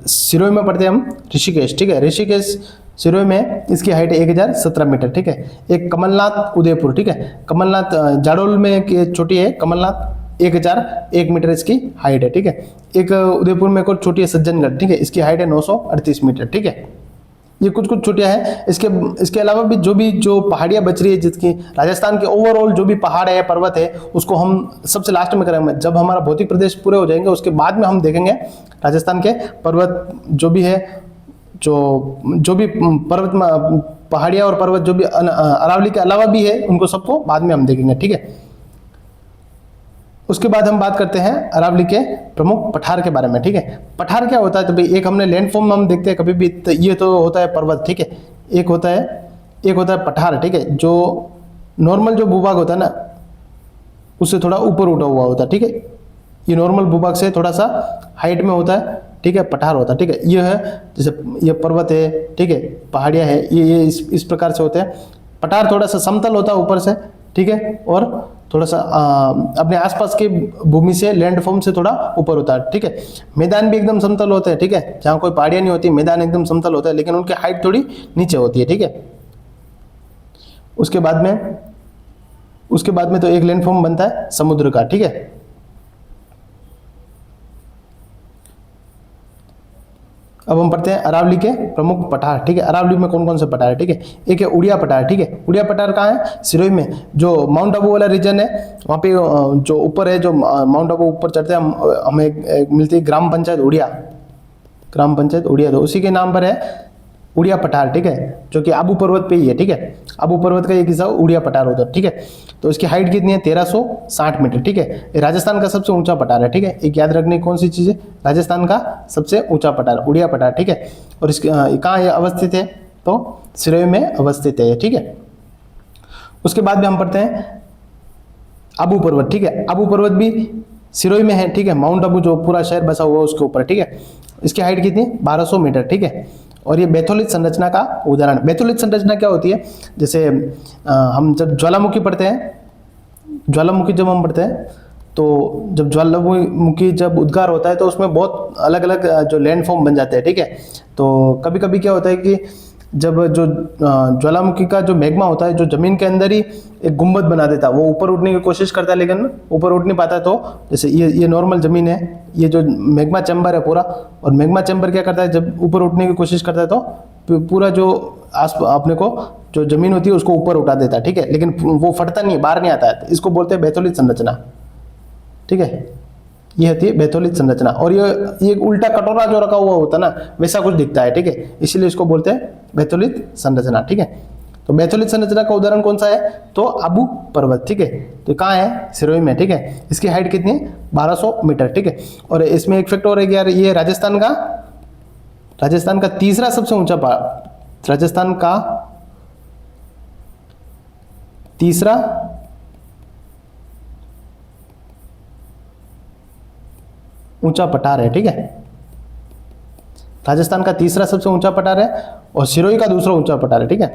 सिरोही में पढ़ते हैं हम ऋषिकेश, ठीक है। ऋषिकेश सिरोही में इसकी हाइट है 1017 मीटर, ठीक है। एक कमलनाथ उदयपुर, ठीक है। कमलनाथ जाडोल में एक चोटी है कमलनाथ, 1001 मीटर इसकी हाइट है, ठीक है। एक उदयपुर में एक और छोटी है सज्जनगढ़, ठीक है। इसकी हाइट है 938 मीटर, ठीक है। ये कुछ छोटियां हैं। इसके अलावा भी जो पहाड़ियाँ बच रही है, जिसकी राजस्थान के ओवरऑल जो भी पहाड़ है, पर्वत है, उसको हम सबसे लास्ट में करेंगे। जब हमारा भौतिक प्रदेश पूरे हो जाएंगे उसके बाद में हम देखेंगे राजस्थान के पर्वत जो भी है, जो भी पर्वत, पहाड़ियाँ और पर्वत जो भी अरावली के अलावा भी है, उनको सबको बाद में हम देखेंगे, ठीक है। उसके बाद हम बात करते हैं अरावली के प्रमुख पठार के बारे में, ठीक है। पठार क्या होता है? तो भाई एक हमने लैंडफॉर्म हम देखते हैं कभी भी, तो ये तो होता है पर्वत, ठीक है। एक होता है पठार, ठीक है। जो नॉर्मल जो भूभाग होता है ना, उससे थोड़ा ऊपर उठा हुआ होता है, ठीक है। ये नॉर्मल भूभाग से थोड़ा सा हाइट में होता है, ठीक है, पठार होता है, ठीक है। ये है जैसे ये पर्वत है, ठीक है, पहाड़ियाँ है, ये इस प्रकार से होते हैं। पठार थोड़ा सा समतल होता है ऊपर से, ठीक है, और थोड़ा सा अपने आसपास की भूमि से, लैंडफॉर्म से थोड़ा ऊपर होता है, ठीक है। मैदान भी एकदम समतल होते हैं, ठीक है। जहाँ कोई पहाड़ियाँ नहीं होती, मैदान एकदम समतल होता है, लेकिन उनकी हाइट थोड़ी नीचे होती है, ठीक है। उसके बाद में तो एक लैंडफॉर्म बनता है समुद्र का, ठीक है। अब हम पढ़ते हैं अरावली के प्रमुख पठार, ठीक है। अरावली में कौन कौन से पठार है, ठीक है। एक है उड़िया पठार, ठीक है। उड़िया पठार कहाँ है? सिरोही में। जो माउंट आबू वाला रीजन है, वहाँ पे जो ऊपर है, जो माउंट आबू ऊपर चढ़ते हैं हमें एक मिलती है ग्राम पंचायत उड़िया, तो उसी के नाम पर है उड़िया पठार, ठीक है, जो कि आबू पर्वत पे ही है, ठीक है। आबू पर्वत का एक हिस्सा उड़िया पठार होता है, ठीक है। तो इसकी हाइट कितनी है? 1360 मीटर, ठीक है। ये राजस्थान का सबसे ऊंचा पठार है, ठीक है। एक याद रखने की कौन सी चीज़ है? राजस्थान का सबसे ऊंचा पठार उड़िया पठार, ठीक है। और इसके कहाँ ये अवस्थित है? तो सिरोही में अवस्थित है, ठीक है। उसके बाद भी हम पढ़ते हैं आबू पर्वत, ठीक है। आबू पर्वत भी सिरोही में है, ठीक है। माउंट आबू जो पूरा शहर बसा हुआ है उसके ऊपर, ठीक है। इसकी हाइट कितनी? 1200 मीटर, ठीक है। और ये बैथोलिथ संरचना का उदाहरण। बैथोलिथ संरचना क्या होती है, जैसे हम जब ज्वालामुखी पढ़ते हैं, ज्वालामुखी जब हम पढ़ते हैं तो जब ज्वालामुखी जब उद्गार होता है तो उसमें बहुत अलग अलग जो लैंड फॉर्म बन जाते हैं, ठीक है। तो कभी कभी क्या होता है कि जब जो ज्वालामुखी का जो मैग्मा होता है, जो जमीन के अंदर ही एक गुंबद बना देता है, वो ऊपर उठने की कोशिश करता है लेकिन ऊपर उठ नहीं पाता। तो जैसे ये नॉर्मल जमीन है, ये जो मैग्मा चैम्बर है पूरा, और मैग्मा चैम्बर क्या करता है, जब ऊपर उठने की कोशिश करता है तो पूरा जो अपने को जो जमीन होती है उसको ऊपर उठा देता है, ठीक है, लेकिन वो फटता नहीं, बाहर नहीं आता है। इसको बोलते हैं बैथोलिथ संरचना, ठीक है। ये होती है बैथोलिथ संरचना। और ये उल्टा कटोरा जो रखा हुआ होता है ना, वैसा कुछ दिखता है, ठीक है, इसीलिए इसको बोलते हैं बैथोलिथ संरचना, ठीक है। तो बैथोलिथ संरचना का उदाहरण कौन सा है, तो आबू पर्वत, ठीक है। तो कहाँ है, सिरोही में, ठीक है। इसकी हाइट कितनी है, 1200 मीटर, ठीक है। और इसमें एक फैक्ट और है कि यार ये राजस्थान का तीसरा सबसे ऊंचा पहाड़, राजस्थान का तीसरा ऊंचा पठार है, ठीक है। राजस्थान का तीसरा सबसे ऊंचा पठार है और सिरोही का दूसरा ऊंचा पठार है, ठीक है।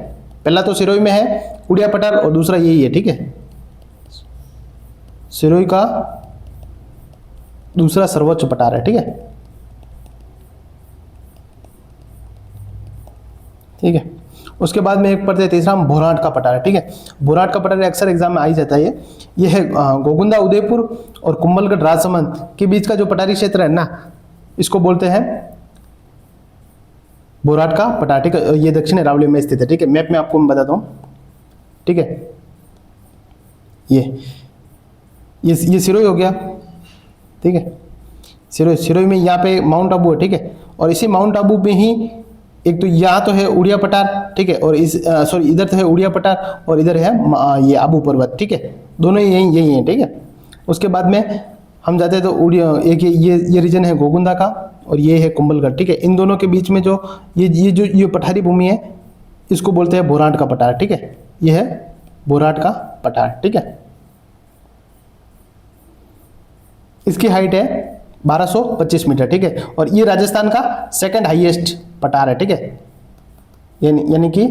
पहला तो सिरोही में है उड़िया पठार और दूसरा यही है, ठीक है। सिरोही का दूसरा सर्वोच्च पठार है, ठीक है, ठीक है। उसके बाद में एक पढ़ते हैं तीसरा, हम भोराट का पठार है, ठीक है। भोराट का पठार अक्सर एग्जाम में आ ही जाता है। ये है गोगुंदा उदयपुर और कुंभलगढ़ राजसमंद के बीच का जो पठारी क्षेत्र है ना, इसको बोलते हैं भोराट का पठार, ठीक है। ये दक्षिण अरावली में स्थित है, ठीक है। मैप में आपको मैं बताता हूँ, ठीक है। ये सिरोही हो गया, ठीक है। सिरोही में यहाँ पे माउंट आबू है, ठीक है। और इसी माउंट आबू में ही एक तो यहाँ तो है उड़िया पठार, ठीक है, और इधर तो है उड़िया पठार और इधर है ये आबू पर्वत, ठीक है। दोनों यही हैं, ठीक है। उसके बाद में हम जाते हैं तो उड़िया, एक ये रीजन है गोगुंदा का और ये है कुंभलगढ़, ठीक है। इन दोनों के बीच में जो ये पठारी भूमि है, इसको बोलते हैं भोराट का पठार, ठीक है। ये है भोराट का पठार, ठीक है। इसकी हाइट है 1225 मीटर, ठीक है। और ये राजस्थान का सेकंड हाईएस्ट पठार है, ठीक है, यानी कि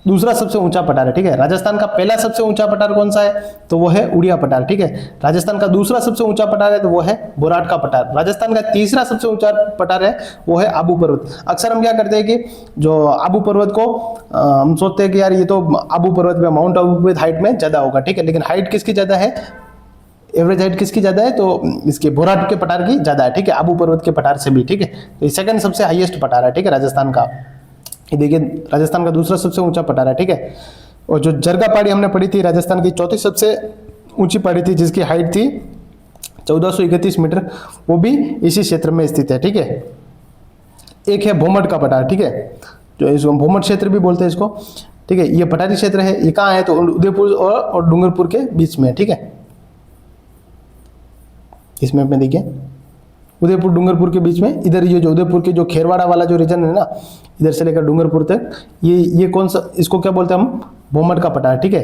दूसरा सबसे ऊंचा पठार है, ठीक है। राजस्थान का पहला सबसे ऊंचा पठार कौन सा है, तो वो है उड़िया पठार, ठीक है। राजस्थान का दूसरा सबसे ऊंचा पठार है तो वो है भोराट का पठार। राजस्थान का तीसरा सबसे ऊंचा पठार है वो है आबू पर्वत। अक्सर हम क्या करते हैं कि जो आबू पर्वत को हम सोचते हैं कि यार ये तो आबू पर्वत में, माउंट आबू पर्वत हाइट में ज्यादा होगा, ठीक है, लेकिन हाइट किसकी ज्यादा है, एवरेज हाइट किसकी ज्यादा है, तो इसके भोराट के पठार की ज्यादा है, ठीक है, आबू पर्वत के पठार से भी, ठीक है। तो ये सेकंड सबसे हाईएस्ट पठार है, ठीक है, राजस्थान का। ये देखिए राजस्थान का दूसरा सबसे ऊंचा पठार है, ठीक है। और जो जरगा पहाड़ी हमने पढ़ी थी, राजस्थान की चौथी सबसे ऊंची पहाड़ी थी, जिसकी हाइट थी 1431 मीटर, वो भी इसी क्षेत्र में स्थित है, ठीक है। एक है भोमट का पठार, ठीक है, जो इसको भोमट क्षेत्र भी बोलते हैं इसको, ठीक है। ये पठारी क्षेत्र है, ये कहाँ है, तो उदयपुर और डूंगरपुर के बीच में है, ठीक है। इस मैप में देखिए उदयपुर डूंगरपुर के बीच में, इधर ये जो उदयपुर के जो खेरवाड़ा वाला जो रीजन है ना, इधर से लेकर डूंगरपुर तक, ये कौन सा, इसको क्या बोलते हैं हम, भोमट का पठार, ठीक है।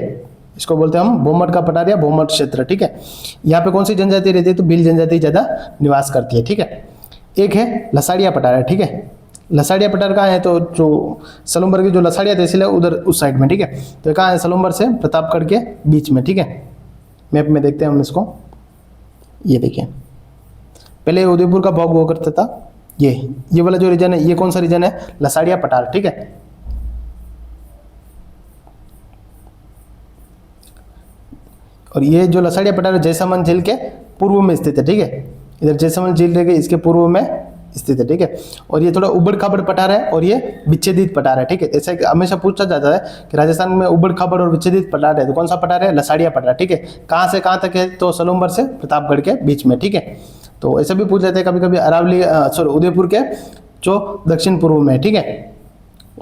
इसको बोलते हैं हम भोमट का पठार या भोमट क्षेत्र, ठीक है। यहाँ पे कौन सी जनजाति रहती है, तो भील जनजाति ज्यादा निवास करती है, ठीक है। एक है लसाड़िया पठार है, ठीक है। लसाड़िया पठार कहाँ है, तो जो सलूम्बर की जो लसाड़िया तहसील है उधर उस साइड में, ठीक है। तो कहाँ है, सलूम्बर से प्रतापगढ़ के बीच में, ठीक है। मैप में देखते हैं हम इसको, ये देखिए पहले उदयपुर का भाग हुआ करता था, ये वाला जो रीजन है, ये कौन सा रीजन है, लसाड़िया पठार, ठीक है। और ये जो लसाड़िया पठार जैसलमेर झील के पूर्व में स्थित है, ठीक है। इधर जैसलमेर झील रहेगी, इसके पूर्व में स्थित है, ठीक है। और ये थोड़ा उबड़ खाबड़ पठार है और ये विच्छेदित पठार है, ठीक है। ऐसा हमेशा पूछा जाता है कि राजस्थान में उबड़ खाबड़ और विच्छेदित पठार है, तो कौन सा पठार है, लसाड़िया पठार, ठीक है। कहाँ से कहाँ तक है, तो सलूम्बर से प्रतापगढ़ के बीच में, ठीक है। तो ऐसा भी पूछ लेते हैं कभी कभी, अरावली उदयपुर के जो दक्षिण पूर्व में, ठीक है,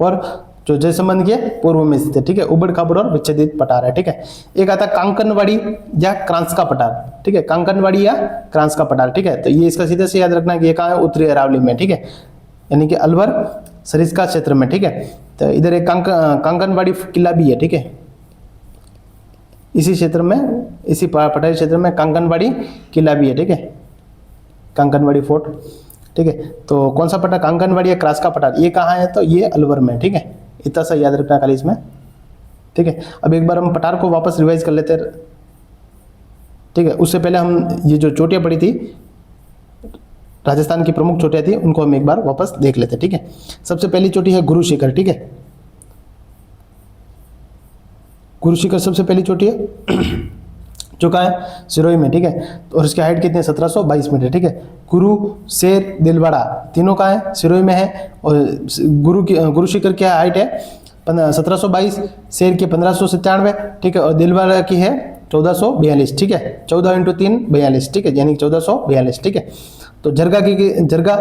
और जो जयसमंद के पूर्व में स्थित है, ठीक है। उबड़ खाबड़ और विच्छेदित पठार है, ठीक है। एक आता कांकनवाड़ी या क्रांस का पठार, ठीक है, कांकनवाड़ी या क्रांस का पठार, ठीक है। तो ये इसका सीधे से याद रखना कि ये कहाँ है, उत्तरी अरावली में, ठीक है, यानी कि अलवर सरिस्का क्षेत्र में, ठीक है। तो इधर एक कांकनवाड़ी किला भी है, ठीक है, इसी क्षेत्र में, इसी पठारी क्षेत्र में कांकनवाड़ी किला भी है, ठीक है, कांकनवाड़ी फोर्ट, ठीक ठीक है। तो कौन सा पठार, कांकनवाड़ी या क्रास का पठार, ये कहाँ है, तो ये अलवर में, ठीक है। इतना सा याद रखना खाली इसमें, ठीक है। अब एक बार हम पठार को वापस रिवाइज कर लेते हैं, ठीक है। उससे पहले हम ये जो चोटियाँ पड़ी थी, राजस्थान की प्रमुख चोटियाँ थी, उनको हम एक बार वापस देख लेते हैं, ठीक है। सबसे पहली चोटी है गुरु शिखर, ठीक है। गुरु शिखर सबसे पहली चोटी है जो कहाँ है, सिरोही में, ठीक है। और इसकी हाइट कितनी है, 1722 मीटर, ठीक है। गुरु, शेर, दिलवाड़ा तीनों कहाँ है, सिरोही में है। और गुरु शिखर की हाइट है 1722, शेर की 1597, ठीक है। और दिलवाड़ा की है 1442, ठीक है। 14 × 3 42, ठीक है, यानी 1442, ठीक है। तो जरगा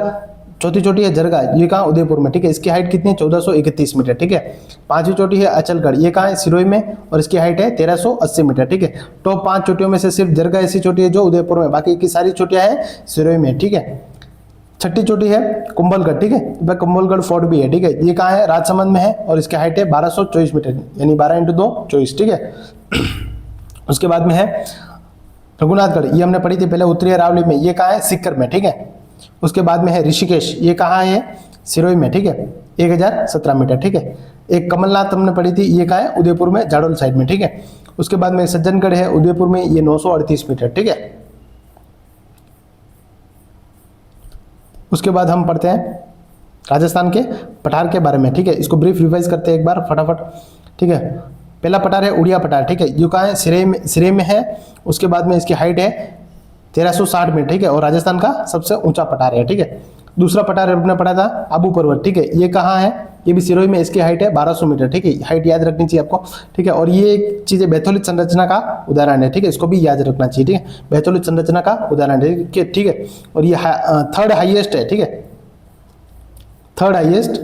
चौथी चोटी है जरगा, ये कहाँ, उदयपुर में, ठीक है। इसकी हाइट कितनी है, 1431 मीटर, ठीक है। पांचवी चोटी है अचलगढ़, ये कहाँ है, सिरोही में, और इसकी हाइट है 1380 मीटर, ठीक है। टॉप 5 चोटियों में से सिर्फ जरगा ऐसी चोटी है जो उदयपुर में, बाकी की सारी चोटियां हैं सिरोही में, ठीक है। छठी चोटी है कुंभलगढ़, ठीक है। कुंभलगढ़ फोर्ट भी है, ठीक है। ये कहाँ है, राजसमंद में है, और इसकी हाइट है 1224 मीटर, यानी 12 × 2 24, ठीक है। उसके बाद में है रघुनाथगढ़, ये हमने पढ़ी थी पहले, उत्तरी अरावली में, ये कहाँ है, सीकर में, ठीक है। उसके बाद में है ऋषिकेश, ये कहाँ है, सिरोही में, ठीक है, 1017 मीटर, ठीक है। एक कमलनाथ हमने पढ़ी थी, ये कहाँ है, उदयपुर में, जाडोल साइड में, ठीक है। उसके बाद में सज्जनगढ़ है उदयपुर में, ये 938 मीटर, ठीक है। उसके बाद हम पढ़ते हैं राजस्थान के पठार के बारे में, ठीक है। इसको ब्रीफ रिवाइज करते हैं एक बार फटाफट, ठीक है। पहला पठार है उड़िया पठार, ठीक है, जो कहाँ है, सिरे में है। उसके बाद में इसकी हाइट है 1360 मीटर, ठीक है। और राजस्थान का सबसे ऊंचा पठार है, ठीक है। दूसरा पठार हमने पढ़ा था आबू पर्वत, ठीक है, ये कहाँ है, ये भी सिरोही में, इसकी हाइट है 1200 मीटर, ठीक है। हाइट याद रखनी चाहिए आपको, ठीक है। और ये एक चीज़ है बैथोलित संरचना का उदाहरण है, ठीक है, इसको भी याद रखना चाहिए, ठीक है। बैथोलित संरचना का उदाहरण है, ठीक है। और ये थर्ड हाईएस्ट है, ठीक है, थर्ड हाईएस्ट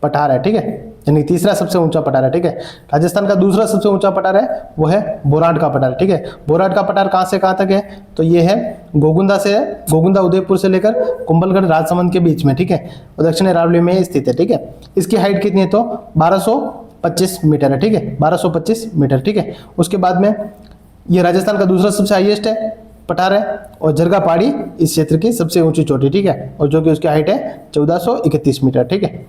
पठार है, ठीक है, यानी तीसरा सबसे ऊंचा पठार है, ठीक है। राजस्थान का दूसरा सबसे ऊंचा पठार है वो है बोराट का पठार, ठीक है। बोराट का पठार कहाँ से कहाँ तक है, तो ये है गोगुंदा से है, गोगुंदा उदयपुर से लेकर कुंभलगढ़ राजसमंद के बीच में, ठीक है। और दक्षिण अरावली में स्थित है, ठीक है। इसकी हाइट कितनी है, तो 1225 मीटर है, ठीक है, 1225 मीटर, ठीक है। उसके बाद में ये राजस्थान का दूसरा सबसे हाईएस्ट है पठार है, और जरगा पहाड़ी इस क्षेत्र की सबसे ऊंची चोटी, ठीक है, और जो कि उसकी हाइट है 1431 मीटर, ठीक है।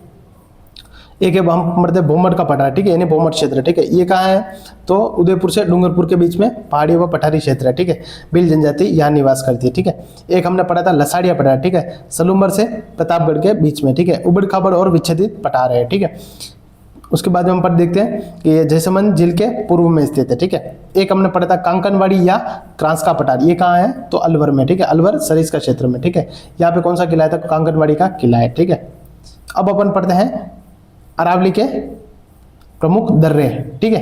एक है हम पढ़ते हैं भोमट का पठार, ठीक है, यानी भोमट क्षेत्र, ठीक है। ये कहाँ है, तो उदयपुर से डूंगरपुर के बीच में पहाड़ी व पठारी क्षेत्र है, ठीक है। भील जनजाति यहाँ निवास करती है, ठीक है। एक हमने पढ़ा था लसाड़िया पठार, ठीक है, सलूमर से प्रतापगढ़ के बीच में, ठीक है। उबड़ खाबड़ और विच्छेदित पठार है, ठीक है। उसके बाद हम पढ़ देखते हैं कि ये जयसमंद झील के पूर्व में स्थित है, ठीक है। एक हमने पढ़ा था कांकनवाड़ी या क्रांस का पठार, ये कहाँ है, तो अलवर में, ठीक है, अलवर सरिस का क्षेत्र में, ठीक है। यहाँ पे कौन सा किला है, तो कांकनवाड़ी का किला है, ठीक है। अब अपन पढ़ते हैं अरावली के प्रमुख दर्रे, ठीक है।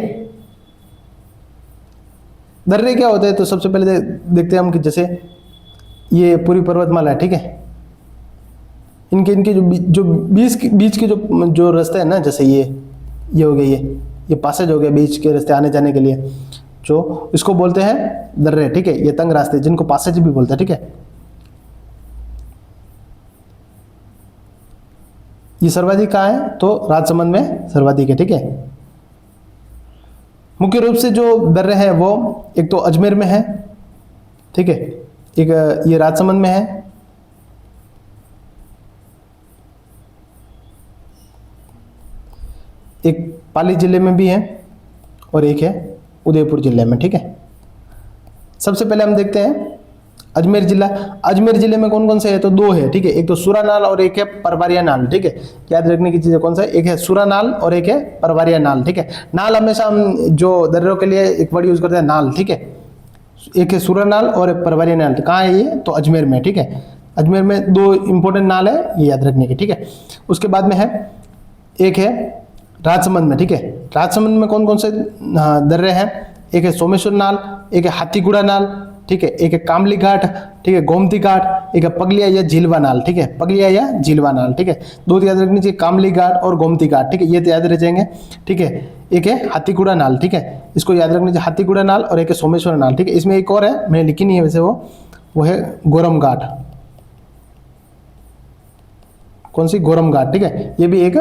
दर्रे क्या होते हैं, तो सबसे पहले देखते हैं हम कि जैसे ये पूरी पर्वतमाला है, ठीक है। इनके इनके जो बीच के जो रास्ते हैं ना, जैसे ये हो गया, ये पासेज हो गया बीच के रास्ते आने जाने के लिए, जो इसको बोलते हैं दर्रे, ठीक है। ये तंग रास्ते जिनको पासेज भी बोलते हैं, ठीक है। ये सर्वाधिक कहाँ है, तो राजसमंद में सर्वाधिक है, ठीक है। मुख्य रूप से जो दर्रे हैं वो एक तो अजमेर में है, ठीक है, एक ये राजसमंद में है, एक पाली जिले में भी है, और एक है उदयपुर जिले में, ठीक है। सबसे पहले हम देखते हैं अजमेर जिला। अजमेर जिले में कौन कौन से है, तो दो है, ठीक है। एक तो सुरा नाल और एक है परवारिया नाल, ठीक है। याद रखने की चीज़ कौन सा है, एक है सुरा नाल और एक है परवारिया नाल, ठीक है। नाल हमेशा हम जो दर्रों के लिए एक वर्ड यूज करते हैं, नाल, ठीक है। एक है सुरा नाल और परवारिया नाल, कहाँ है ये, तो अजमेर में, ठीक है। अजमेर में दो इंपॉर्टेंट नाल है, ये याद रखने की, ठीक है। उसके बाद में है एक है राजसमंद में, ठीक है। राजसमंद में कौन कौन से दर्रे हैं, एक है सोमेश्वर नाल, एक है हाथीगुड़ा नाल, ठीक है, एक है कामली घाट, ठीक है, गोमती घाट, एक है पगलिया या झीलवा नाल, ठीक है, पगलिया या झीलवा नाल, ठीक है। दो याद रखनी चाहिए, कामली घाट और गोमती घाट, ठीक है, ये तो याद रह जाएंगे, ठीक है। एक है हाथीगुड़ा नाल, ठीक है, इसको याद रखनी चाहिए, हाथीगुड़ा नाल, और एक है सोमेश्वर नाल, ठीक है। इसमें एक और है, मैंने लिखी नहीं है वैसे, वो है गोरम घाट, कौन सी, गोरम घाट, ठीक है, ये भी एक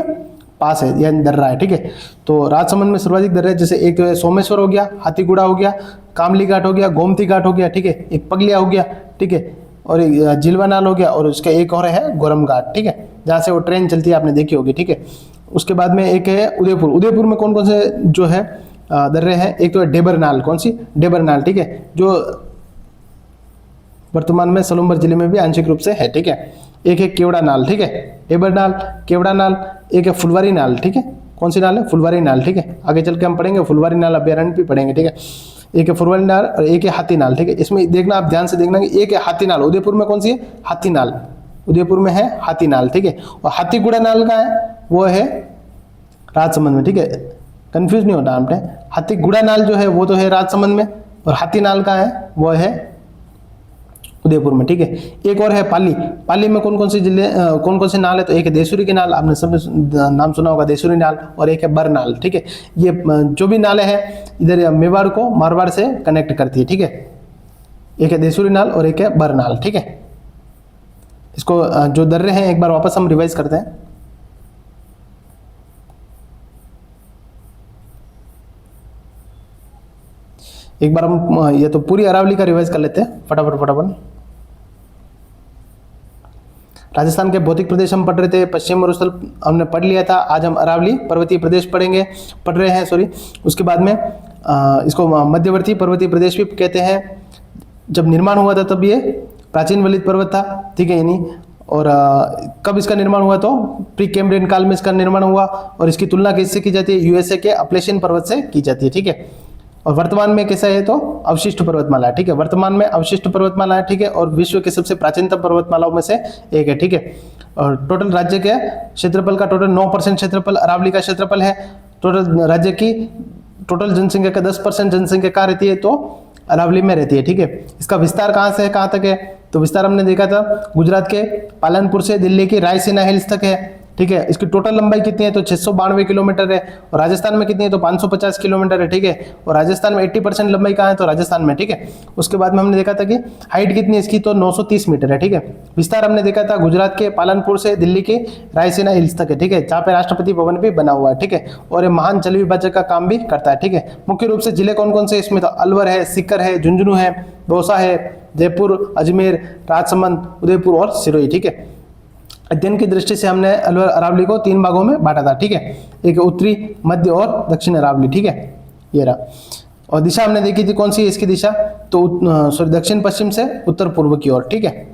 पास है, यानी दर्रा है, ठीक है। तो राजसमंद में सर्वाधिक दर्रे जैसे एक सोमेश्वर हो गया, हाथीगुड़ा हो गया, कामली घाट हो गया, गोमती घाट हो गया, ठीक है, एक पगलिया हो गया, ठीक है, और जिलवा नाल हो गया, और उसका एक और है गोरम घाट, ठीक है, जहाँ से वो ट्रेन चलती है, आपने देखी होगी, ठीक है। उसके बाद में एक है उदयपुर। उदयपुर में कौन कौन से जो है दर्रे हैं, एक तो है डेबर नाल, कौन सी, डेबर नाल, ठीक है, जो वर्तमान में सलूम्बर जिले में भी आंशिक रूप से है, ठीक है। एक है केवड़ा नाल, ठीक है, डेबर नाल, केवड़ा नाल। एक है फुलवारी नाल, ठीक है, कौन सी नाल है, फुलवारी नाल, ठीक है, आगे चल के हम पढ़ेंगे फुलवारी नाल अभ्यारण्य भी पढ़ेंगे, ठीक है। एक है फुलवारी नाल और एक है हाथी नाल, ठीक है। इसमें देखना, आप ध्यान से देखना कि एक है हाथी नाल, उदयपुर में कौन सी है, हाथी नाल, उदयपुर में है हाथी नाल, ठीक है। और हाथीगुड़ा नाल का है, वो है राजसमंद में, ठीक है, कंफ्यूज नहीं होना आपने। हाथीगुड़ा नाल जो है वो तो है राजसमंद में, और हाथी नाल का है वो है उदयपुर में, ठीक है। एक और है पाली। पाली में कौन कौन से जिले, कौन कौन से नाल है, तो एक है देसुरी की नाल, आपने सब नाम सुना होगा, देसुरी नाल, और एक है बरनाल, ठीक है। ये जो भी नाले हैं इधर मेवाड़ को मारवाड़ से कनेक्ट करती है, ठीक है। एक है देसुरी नाल और एक है बरनाल, ठीक है। इसको जो दर्रे हैं एक बार वापस हम रिवाइज करते हैं। एक बार हम ये तो पूरी अरावली का रिवाइज कर लेते हैं फटाफट। राजस्थान के भौतिक प्रदेश हम पढ़ रहे थे, पश्चिम मरुस्थल हमने पढ़ लिया था। आज हम अरावली पर्वतीय प्रदेश पढ़ रहे हैं, सॉरी। उसके बाद में इसको मध्यवर्ती पर्वतीय प्रदेश भी कहते हैं। जब निर्माण हुआ था तब ये प्राचीन वलित पर्वत था, ठीक है, यानी। और कब इसका निर्माण हुआ, तो प्री कैम्ब्रियन काल में इसका निर्माण हुआ, और इसकी तुलना किससे की जाती है, यूएसए के अपलेशियन पर्वत से की जाती है, ठीक है। और वर्तमान में कैसा है, तो अवशिष्ट पर्वतमाला है, ठीक है, वर्तमान में अवशिष्ट पर्वतमाला है, ठीक है, और विश्व के सबसे प्राचीनतम पर्वतमालाओं में से एक है, ठीक है। और टोटल राज्य के क्षेत्रफल का टोटल 9% क्षेत्रफल अरावली का क्षेत्रफल है। टोटल राज्य की टोटल जनसंख्या का 10% जनसंख्या कहाँ रहती है, तो अरावली में रहती है, ठीक है। इसका विस्तार कहाँ से है कहाँ तक है, तो विस्तार हमने देखा था गुजरात के पालनपुर से दिल्ली की रायसीना हिल्स तक है, ठीक है। इसकी टोटल लंबाई कितनी है, तो 692 किलोमीटर है। और राजस्थान में कितनी है, तो 550 किलोमीटर है, ठीक है। और राजस्थान में 80% लंबाई कहाँ है, तो राजस्थान में, ठीक है। उसके बाद में हमने देखा था कि हाइट कितनी है इसकी, तो 930 मीटर है, ठीक है। विस्तार हमने देखा था गुजरात के पालनपुर से दिल्ली के रायसीना हिल्स तक है, ठीक है, जहाँ पे राष्ट्रपति भवन भी बना हुआ है, ठीक है। और ये महान जल विभाजक का काम भी करता है, ठीक है। मुख्य रूप से जिले कौन कौन से इसमें, तो अलवर है, सीकर है, झुंझुनू है, दौसा है, जयपुर, अजमेर, राजसमंद, उदयपुर और सिरोही, ठीक है। अध्ययन की दृष्टि से हमने अलवर अरावली को 3 भागों में बांटा था, ठीक है। एक उत्तरी, मध्य और दक्षिण अरावली, ठीक है, ये रहा। और दिशा हमने देखी थी, कौन सी है इसकी दिशा, तो सॉरी दक्षिण पश्चिम से उत्तर पूर्व की ओर, ठीक है।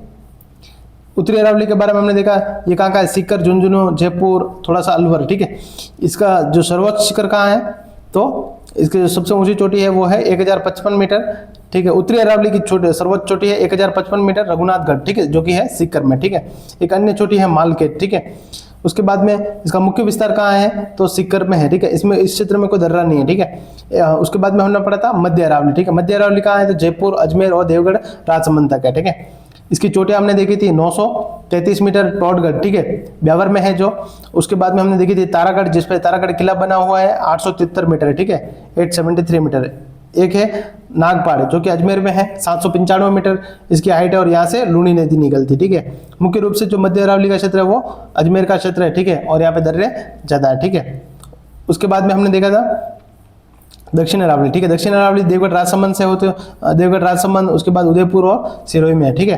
उत्तरी अरावली के बारे में हमने देखा, ये कहाँ का है, सीकर, झुंझुनू, जयपुर, थोड़ा सा अलवर, ठीक है। इसका जो सर्वोच्च शिखर कहाँ है, तो इसकी जो सबसे ऊंची चोटी है वो है 1055 मीटर, ठीक है। उत्तरी अरावली की सर्वोच्च चोटी है 1055 मीटर रघुनाथगढ़, ठीक है, जो कि है सीकर में, ठीक है। एक अन्य चोटी है मालखेत, ठीक है। उसके बाद में इसका मुख्य विस्तार कहाँ है, तो सीकर में है, ठीक है। इसमें इस क्षेत्र में कोई दर्रा नहीं है, ठीक है। उसके बाद में हमने पढ़ा था मध्य अरावली, ठीक है। मध्य अरावली कहाँ है, तो जयपुर, अजमेर और देवगढ़ राजसमंद तक है, ठीक है। इसकी चोटियां हमने देखी थी 933 मीटर टोटगढ़, ठीक है, ब्यावर में है जो। उसके बाद में हमने देखी थी तारागढ़, जिसपे तारागढ़ किला बना हुआ है, 873 मीटर है, ठीक है, 873 मीटर है। एक है नागपाड़ जो कि अजमेर में है, 795 मीटर इसकी हाइट है, और यहाँ से लूणी नदी निकलती, ठीक है। मुख्य रूप से जो मध्य अरावली का क्षेत्र है वो अजमेर का क्षेत्र है, ठीक है, और यहाँ पे दर्रे ज्यादा है, ठीक है। उसके बाद में हमने देखा था दक्षिण अरावली, ठीक है। दक्षिण अरावली देवगढ़ राजसमंद से होते, देवगढ़ राजसमंद, उसके बाद उदयपुर और सिरोही में है, ठीक है।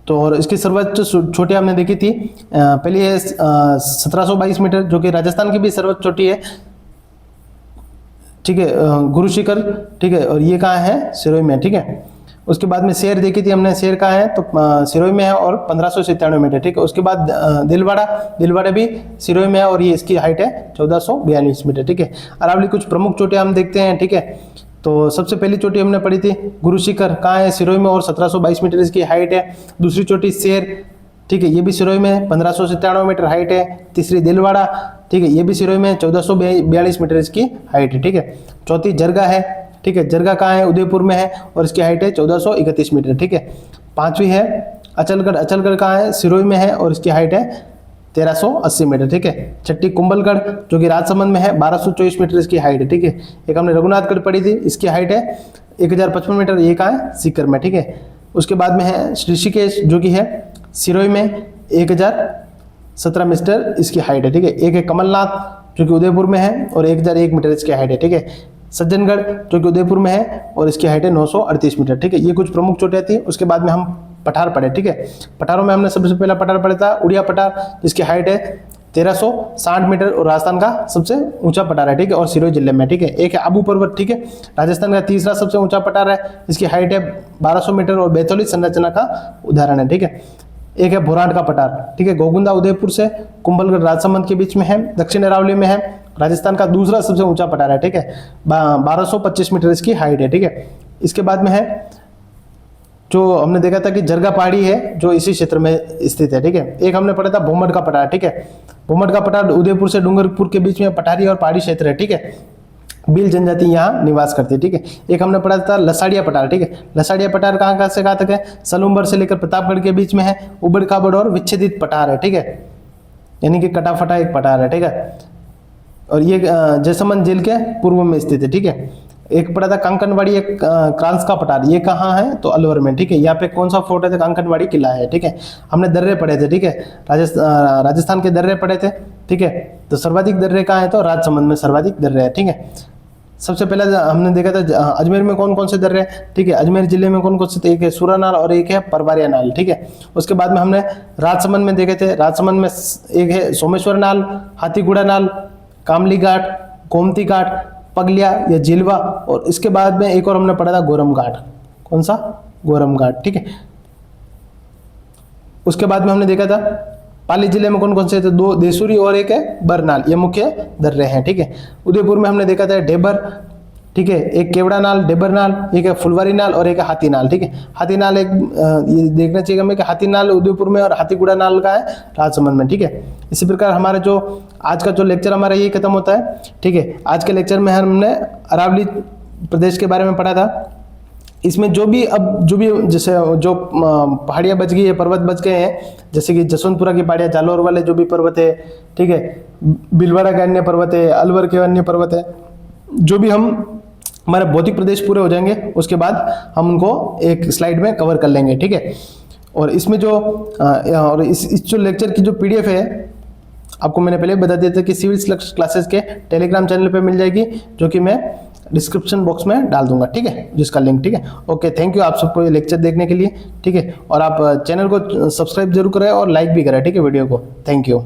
तो और इसकी सर्वोच्च चोटी हमने देखी थी, पहली है 1722 मीटर, जो कि राजस्थान की भी सर्वोच्च चोटी है, ठीक है, गुरु शिखर, ठीक है। और ये कहाँ है, सिरोही में, ठीक है। उसके बाद में शेर देखी थी हमने, शेर कहाँ है, तो सिरोही में है और 1597 मीटर, ठीक है। उसके बाद दिलवाड़ा भी सिरोही में है, और ये इसकी हाइट है 1442 मीटर, ठीक है। अरावली कुछ प्रमुख चोटियां हम देखते हैं, ठीक है। तो सबसे पहली चोटी हमने पढ़ी थी गुरु शिखर, कहाँ है, सिरोही में, और 1722 मीटर इसकी हाइट है। दूसरी चोटी शेर, ठीक है, ये भी सिरोही में, 1597 मीटर हाइट है। तीसरी दिलवाड़ा, ठीक है, ये भी सिरोही में, 1442 मीटर इसकी हाइट है, ठीक है। चौथी जरगा है, ठीक है, जरगा कहाँ है, उदयपुर में है, और इसकी हाइट है 1431 मीटर, ठीक है। पांचवी है अचलगढ़ कहाँ है, सिरोही में है, और इसकी हाइट है 1380 मीटर, ठीक है। छठी कुंभलगढ़ जो कि राजसमंद में है, 1224 मीटर इसकी हाइट है, ठीक है। एक हमने रघुनाथगढ़ पढ़ी थी, इसकी हाइट है 1055 मीटर, ये कहाँ है, सीकर में, ठीक है। उसके बाद में है ऋषिकेश जो कि है सिरोही में, 1017 मीटर इसकी हाइट है, ठीक है। एक है कमलनाथ जो कि उदयपुर में है, और 1001 मीटर इसकी हाइट है, ठीक है। सज्जनगढ़ जो कि उदयपुर में है, और इसकी हाइट है 938 मीटर, ठीक है। ये कुछ प्रमुख चोटियां थी। उसके बाद में हम पठार पढ़े, ठीक है। पठारों में हमने सबसे पहला पठार पढ़ा था उड़िया पठार, जिसकी हाइट है 1360 मीटर और राजस्थान का सबसे ऊंचा पठार है, ठीक है, और सिरोही जिले में, ठीक है। एक है आबू पर्वत, ठीक है, राजस्थान का तीसरा सबसे ऊंचा पठार है, इसकी हाइट है 1200 मीटर और बैतौली संरचना का उदाहरण है, ठीक है। एक है भोराट का पठार, ठीक है, गोगुंदा उदयपुर से कुंभलगढ़ राजसमंद के बीच में है, दक्षिण अरावली में है, राजस्थान का दूसरा सबसे ऊंचा पठार है, ठीक है, 1225 मीटर इसकी हाइट है, ठीक है। इसके बाद में है जो हमने देखा था कि जरगा पहाड़ी है जो इसी क्षेत्र में स्थित है, ठीक है। एक हमने पढ़ा था भोमट का पठार, ठीक है, भोमट का पठार उदयपुर से डूंगरपुर के बीच में पठारी और पहाड़ी क्षेत्र है, ठीक है, भील जनजाति यहाँ निवास करती है, ठीक है। एक हमने पढ़ा था लसाड़िया पठार, ठीक है, लसाड़िया पठार कहाँ से कहाँ तक है, सलूम्बर से लेकर प्रतापगढ़ के बीच में है, उबड़ खाबड़ और विच्छेदित पठार है, ठीक है, यानी कि कटा फटा एक पठार है, ठीक है, और ये जैसलमेर जेल के पूर्व में स्थित है, ठीक है। एक पड़ा था कांकनवाड़ी, एक क्रांस का पठार, ये कहाँ है तो अलवर में, ठीक है। यहाँ पे कौन सा फोर्ट है तो कांकनवाड़ी किला है, ठीक है। हमने दर्रे पढ़े थे, ठीक है, राजस्थान के दर्रे पढ़े थे, ठीक है। तो सर्वाधिक दर्रे कहाँ है तो राजसमंद में सर्वाधिक दर्रे है, ठीक है। सबसे पहले हमने देखा था अजमेर में कौन कौन से दर्रे हैं, ठीक है, अजमेर जिले में कौन कौन से, एक है सूरानाल और एक है परवारिया नाल, ठीक है। उसके बाद में हमने राजसमंद में देखे थे, राजसमंद में एक है सोमेश्वर नाल, हाथीगुड़ा नाल, कामली घाट, गोमती घाट, पगलिया या जिलवा, और इसके बाद में एक और हमने पढ़ा था गोरम घाट, कौन सा गोरम घाट, ठीक है। उसके बाद में हमने देखा था पाली जिले में कौन कौन से थे, दो देसूरी और एक है बरनाल, ये मुख्य दर्रे हैं, ठीक है। उदयपुर में हमने देखा था डेबर, ठीक है, एक केवड़ा नाल, डेबर नाल, एक है फुलवारी नाल और एक है हाथी नाल, ठीक है। हाथी नाल एक ये देखना चाहिए हमें कि हाथी नाल उदयपुर में और हाथीगुड़ा नाल का है राजसमंद में, ठीक है। इसी प्रकार हमारा जो आज का जो लेक्चर हमारा ये खत्म होता है, ठीक है। आज के लेक्चर में हमने अरावली प्रदेश के बारे में पढ़ा था। इसमें जो भी जैसे जो पहाड़ियाँ बच गई है, पर्वत बच गए हैं, जैसे कि जसवंतपुरा की पहाड़ियाँ, जालौर वाले जो भी पर्वत है, ठीक है, भीलवाड़ा के अन्य पर्वत है, अलवर के अन्य पर्वत है, जो भी हमारे भौतिक प्रदेश पूरे हो जाएंगे उसके बाद हम उनको एक स्लाइड में कवर कर लेंगे, ठीक है। और इसमें जो और इस जो लेक्चर की जो PDF है आपको मैंने पहले बता दिया था कि सिविल क्लासेस के टेलीग्राम चैनल पे मिल जाएगी, जो कि मैं डिस्क्रिप्शन बॉक्स में डाल दूंगा, ठीक है, जिसका लिंक, ठीक है। ओके, थैंक यू आप सबको ये लेक्चर देखने के लिए, ठीक है। और आप चैनल को सब्सक्राइब जरूर करें और लाइक भी करें, ठीक है, वीडियो को। Thank you.